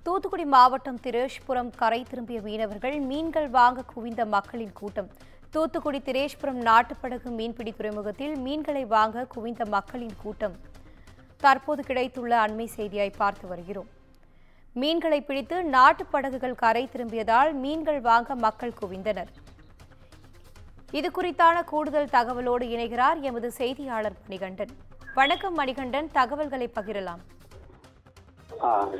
தூத்துக்குடி மாவட்டம் திரேஷ்புரம் கரை திரும்பிய மீனவர்கள் மீன்கள் வாங்க குவிந்த மக்களின் கூட்டம். தூத்துக்குடி திரேஷ்புரம் நாட்டுப்படகு மீன்பிடி துறைமுகத்தில் மீன்களை வாங்க குவிந்த மக்களின் கூட்டம். தற்போது கிடைத்துள்ள அண்மை செய்தியாய் பார்த்து வருகிறோம். மீன்களை பிடித்து நாட்டுப்படகுகள் கரை திரும்பியதால் மீன்கள் வாங்க மக்கள் குவிந்தனர். இது குறித்தான கூடுதல் தகவலோடு இணைகிறார் எமது செய்தியாளர் மணிகண்டன். வணக்கம் மணிகண்டன், தகவல்களை பகிரலாம்.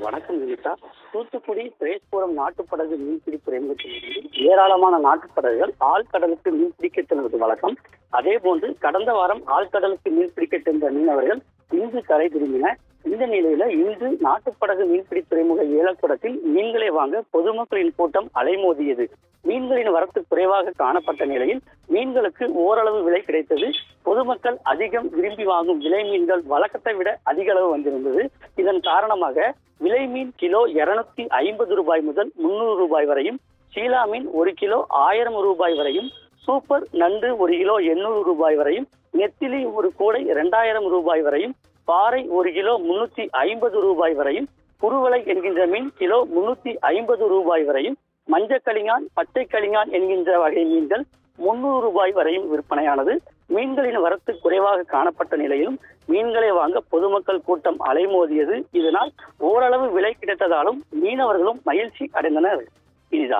வணக்கம் வினிதா. தூத்துக்குடி திரேஷ்புரம் நாட்டுப்படகு மீன்பிடி துறைமுகத்திலிருந்து ஏராளமான நாட்டுப்படகுகள் ஆழ்கடலுக்கு மீன்பிடிக்க செல்வது வழக்கம். அதே போன்று கடந்த வாரம் ஆழ்கடலுக்கு மீன்பிடிக்க சென்ற மீனவர்கள் இன்று கரை திரும்பின. இந்த நிலையில இன்று நாட்டுப்படகு மீன்பிடி துறைமுக ஏலக்கூடத்தில் மீன்களை வாங்க பொதுமக்களின் கூட்டம் அலைமோதியது. மீன்களின் வரத்து குறைவாக காணப்பட்ட நிலையில் மீன்களுக்கு ஓரளவு விலை கிடைத்தது. பொதுமக்கள் அதிகம் விரும்பி வாங்கும் விலை மீன்கள் வழக்கத்தை விட அதிக அளவு வந்திருந்தது. இதன் காரணமாக விலை மீன் கிலோ 250 ரூபாய் முதல் 300 ரூபாய் வரையும், சீலா மீன் 1 கிலோ 1000 ரூபாய் வரையும், சூப்பர் நண்டு 1 கிலோ 800 ரூபாய் வரையும், நெத்திலி ஒரு கூடை 2000 ரூபாய் வரையும், பாறை 1 கிலோ 350 ரூபாய் வரையும், குருவலை என்கின்ற மீன் கிலோ 350 ரூபாய் வரையும், மஞ்சக்கலிங்கான், பச்சை கலிங்கான் என்கின்ற வகை மீன்கள் 300 ரூபாய் வரையும் விற்பனையானது. மீன்களின் வரத்து குறைவாக காணப்பட்ட நிலையிலும் மீன்களை வாங்க பொதுமக்கள் கூட்டம் அலைமோதியது. இதனால் ஓரளவு விலை கிடைத்ததாலும் மீனவர்களும் மகிழ்ச்சி அடைந்தனர். இனிதா.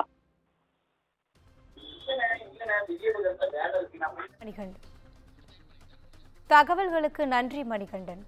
தகவல்களுக்கு நன்றி மணிகண்டன்.